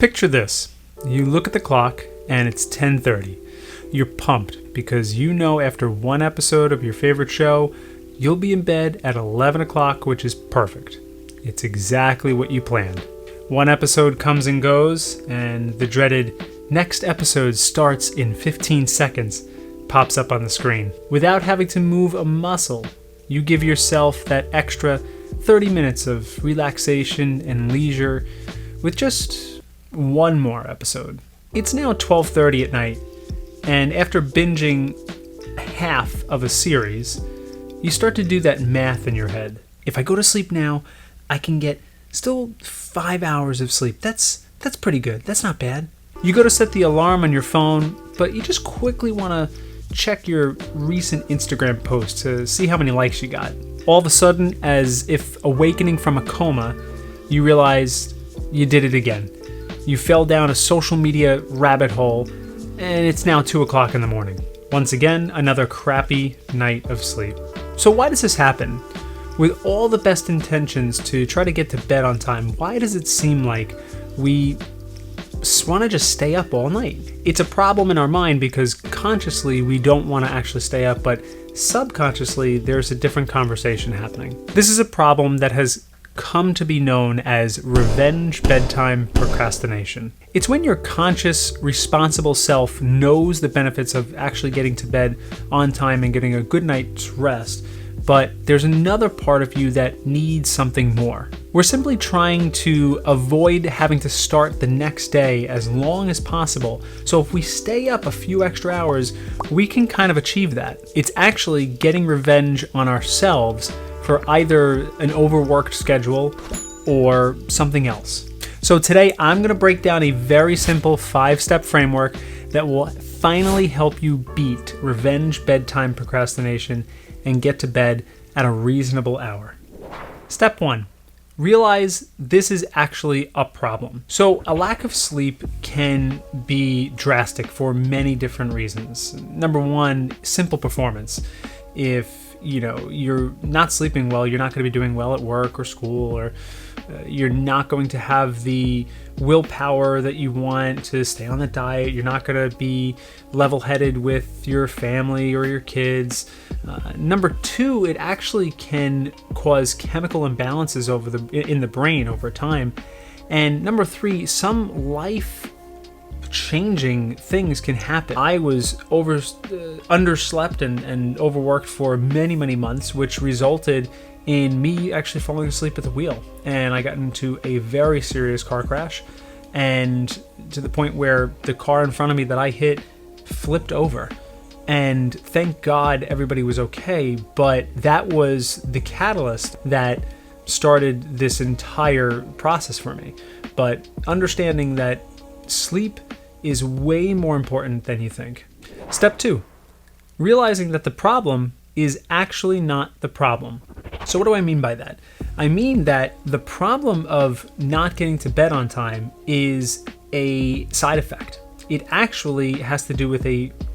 Picture this. You look at the clock and it's 10:30. You're pumped because you know after one episode of your favorite show, you'll be in bed at 11 o'clock, which is perfect. It's exactly what you planned. One episode comes and goes, and the dreaded next episode starts in 15 seconds pops up on the screen. Without having to move a muscle, you give yourself that extra 30 minutes of relaxation and leisure with just one more episode. It's now 12:30 at night, and after binging half of a series, you start to do that math in your head. If I go to sleep now, I can get still 5 hours of sleep. That's pretty good. That's not bad. You go to set the alarm on your phone, but you just quickly want to check your recent Instagram post to see how many likes you got. All of a sudden, as if awakening from a coma, you realize you did it again. You fell down a social media rabbit hole, and it's now 2 o'clock in the morning. Once again, another crappy night of sleep. So why does this happen? With all the best intentions to try to get to bed on time, why does it seem like we want to just stay up all night? It's a problem in our mind because consciously we don't want to actually stay up, but subconsciously there's a different conversation happening. This is a problem that has come to be known as revenge bedtime procrastination. It's when your conscious, responsible self knows the benefits of actually getting to bed on time and getting a good night's rest, but there's another part of you that needs something more. We're simply trying to avoid having to start the next day as long as possible. So if we stay up a few extra hours, we can kind of achieve that. It's actually getting revenge on ourselves for either an overworked schedule or something else. So today I'm going to break down a very simple 5-step framework that will finally help you beat revenge bedtime procrastination and get to bed at a reasonable hour. Step 1. Realize this is actually a problem. So a lack of sleep can be drastic for many different reasons. Number 1, simple performance. If you're not sleeping well, you're not going to be doing well at work or school, or you're not going to have the willpower that you want to stay on the diet. You're not going to be level-headed with your family or your kids. Number 2, it actually can cause chemical imbalances in the brain over time. And number 3, some life-changing things can happen. I was underslept and overworked for many months, which resulted in me actually falling asleep at the wheel, and I got into a very serious car crash, and to the point where the car in front of me that I hit flipped over. And thank God everybody was okay, but that was the catalyst that started this entire process for me. But understanding that sleep is way more important than you think. Step 2, realizing that the problem is actually not the problem. So what do I mean by that? I mean that the problem of not getting to bed on time is a side effect. It actually has to do with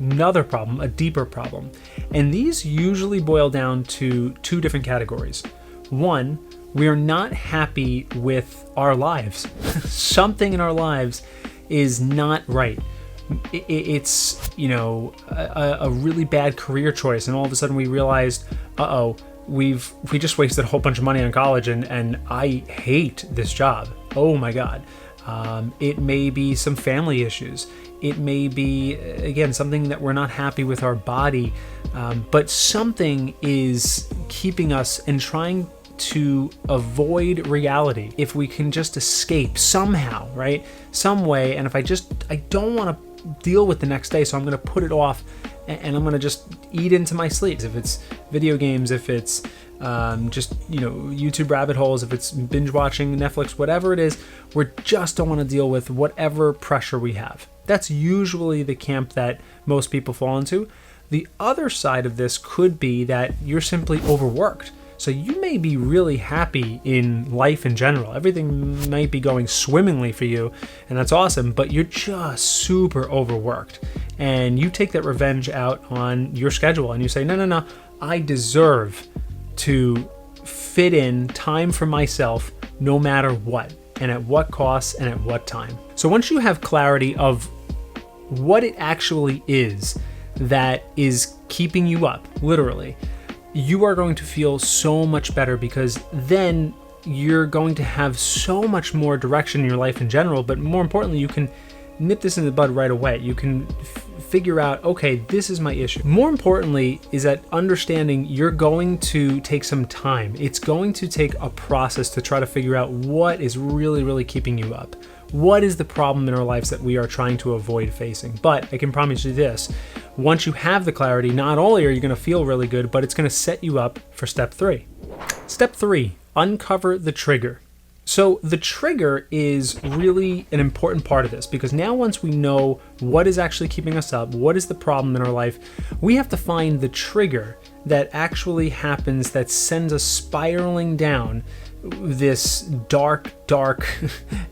another problem, a deeper problem. And these usually boil down to 2 different categories. 1, we are not happy with our lives. Something in our lives is not right. It's a really bad career choice, and all of a sudden we realized, we just wasted a whole bunch of money on college, and I hate this job. Oh my God. It may be some family issues. It may be, again, something that we're not happy with our body, but something is keeping us and trying to avoid reality. If we can just escape somehow, right? Some way, and if I don't want to deal with the next day, so I'm going to put it off, and I'm going to just eat into my sleep. If it's video games, if it's YouTube rabbit holes, if it's binge watching Netflix, whatever it is, we just don't want to deal with whatever pressure we have. That's usually the camp that most people fall into. The other side of this could be that you're simply overworked. So you may be really happy in life in general. Everything might be going swimmingly for you, and that's awesome, but you're just super overworked. And you take that revenge out on your schedule, and you say, no, I deserve to fit in time for myself no matter what. and at what cost and at what time. So once you have clarity of what it actually is that is keeping you up, literally, you are going to feel so much better, because then you're going to have so much more direction in your life in general, but more importantly, you can nip this in the bud right away. You can figure out, okay, this is my issue. More importantly is that understanding you're going to take some time. It's going to take a process to try to figure out what is really, really keeping you up. What is the problem in our lives that we are trying to avoid facing? But I can promise you this, once you have the clarity, not only are you going to feel really good, but it's going to set you up for step 3. Step 3, uncover the trigger. So the trigger is really an important part of this, because now once we know what is actually keeping us up, what is the problem in our life, we have to find the trigger that actually happens that sends us spiraling down this dark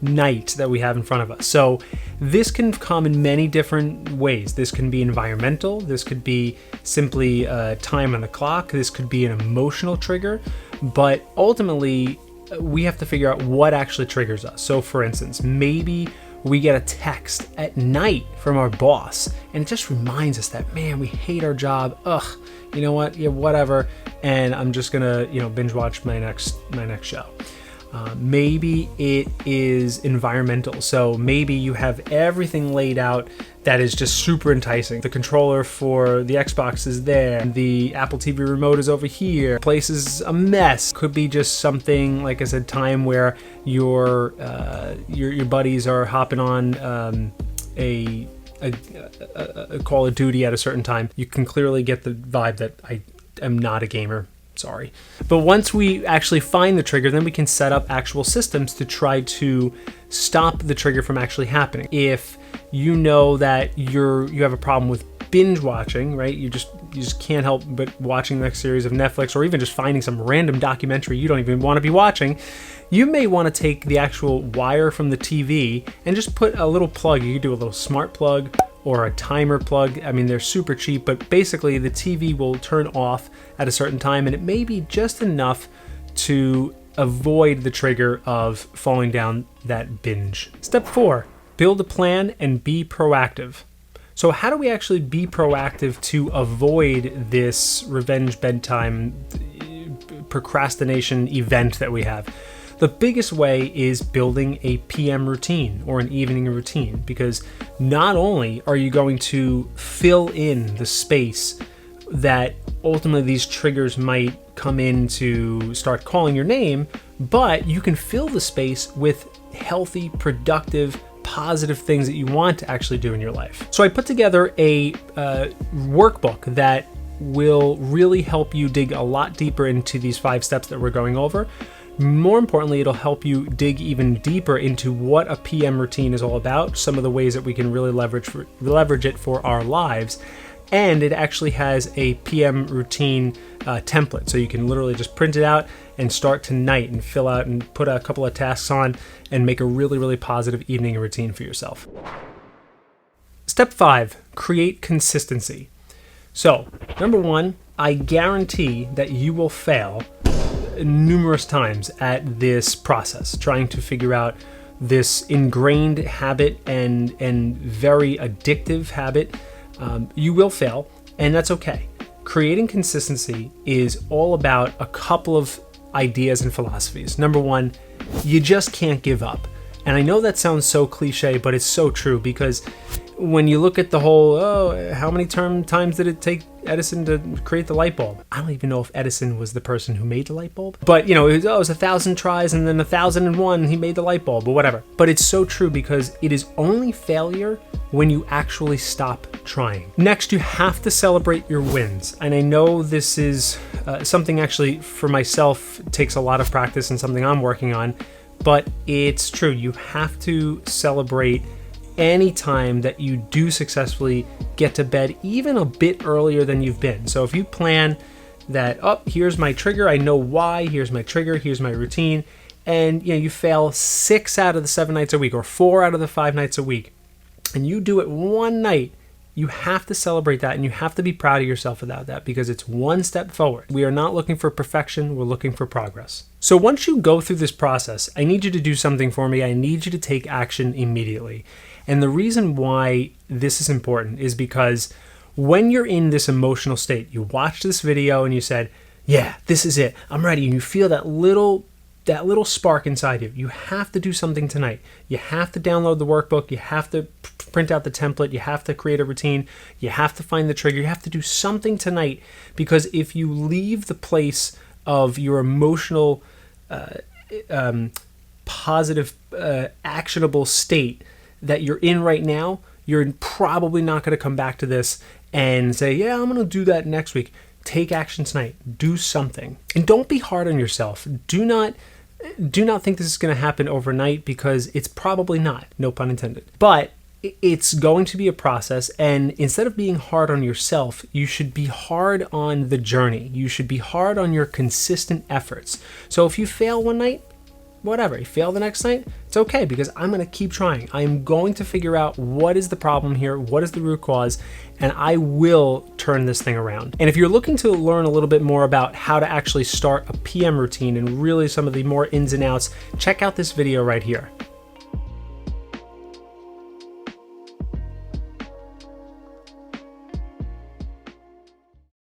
night that we have in front of us. So this can come in many different ways. This can be environmental. This could be simply time on the clock. This could be an emotional trigger. But ultimately, we have to figure out what actually triggers us. So for instance, maybe we get a text at night from our boss and it just reminds us that, man, we hate our job. Ugh, you know what? Yeah, whatever. And I'm just gonna, binge watch my next show. Maybe it is environmental. So maybe you have everything laid out that is just super enticing. The controller for the Xbox is there. The Apple TV remote is over here. Place is a mess. Could be just something, like I said, time where your buddies are hopping on a Call of Duty at a certain time. You can clearly get the vibe that I am not a gamer. Sorry. But once we actually find the trigger, then we can set up actual systems to try to stop the trigger from actually happening. If you know that you have a problem with binge watching, right? You just can't help but watching the next series of Netflix, or even just finding some random documentary you don't even want to be watching, you may want to take the actual wire from the TV and just put a little plug. You could do a little smart plug or a timer plug. I mean, they're super cheap, but basically the TV will turn off at a certain time, and it may be just enough to avoid the trigger of falling down that binge. Step 4, build a plan and be proactive. So how do we actually be proactive to avoid this revenge bedtime procrastination event that we have? The biggest way is building a PM routine or an evening routine, because not only are you going to fill in the space that ultimately these triggers might come in to start calling your name, but you can fill the space with healthy, productive, positive things that you want to actually do in your life. So I put together a workbook that will really help you dig a lot deeper into these 5 steps that we're going over. More importantly, it'll help you dig even deeper into what a PM routine is all about, some of the ways that we can really leverage it for our lives. And it actually has a PM routine template. So you can literally just print it out and start tonight and fill out and put a couple of tasks on and make a really, really positive evening routine for yourself. Step 5, create consistency. So, number 1, I guarantee that you will fail numerous times at this process, trying to figure out this ingrained habit and very addictive habit. You will fail, and that's okay. Creating consistency is all about a couple of ideas and philosophies. Number 1, you just can't give up. And I know that sounds so cliche, but it's so true, because when you look at the whole, how many times did it take Edison to create the light bulb? I don't even know if Edison was the person who made the light bulb. But, it was 1,000 tries and then 1,001 he made the light bulb, or whatever. But it's so true, because it is only failure when you actually stop trying. Next, you have to celebrate your wins. And I know this is something actually for myself takes a lot of practice and something I'm working on, but it's true. You have to celebrate any time that you do successfully get to bed even a bit earlier than you've been. So if you plan that, here's my trigger, I know why, here's my trigger, here's my routine, and you fail 6 out of the 7 nights a week or 4 out of the 5 nights a week, and you do it one night You have to celebrate that, and you have to be proud of yourself about that, because it's one step forward. We are not looking for perfection, we're looking for progress. So once you go through this process, I need you to do something for me. I need you to take action immediately. And the reason why this is important is because when you're in this emotional state, you watch this video and you said, yeah, this is it, I'm ready, and you feel that little spark inside you. You have to do something tonight. You have to download the workbook. You have to print out the template. You have to create a routine. You have to find the trigger. You have to do something tonight, because if you leave the place of your emotional, positive, actionable state that you're in right now, you're probably not going to come back to this and say, yeah, I'm going to do that next week. Take action tonight. Do something. And don't be hard on yourself. Do not think this is going to happen overnight, because it's probably not, no pun intended. But it's going to be a process, and instead of being hard on yourself, you should be hard on the journey. You should be hard on your consistent efforts. So if you fail one night, whatever, you fail the next night, it's okay, because I'm going to keep trying. I'm going to figure out what is the problem here, what is the root cause, and I will turn this thing around. And if you're looking to learn a little bit more about how to actually start a PM routine and really some of the more ins and outs, check out this video right here.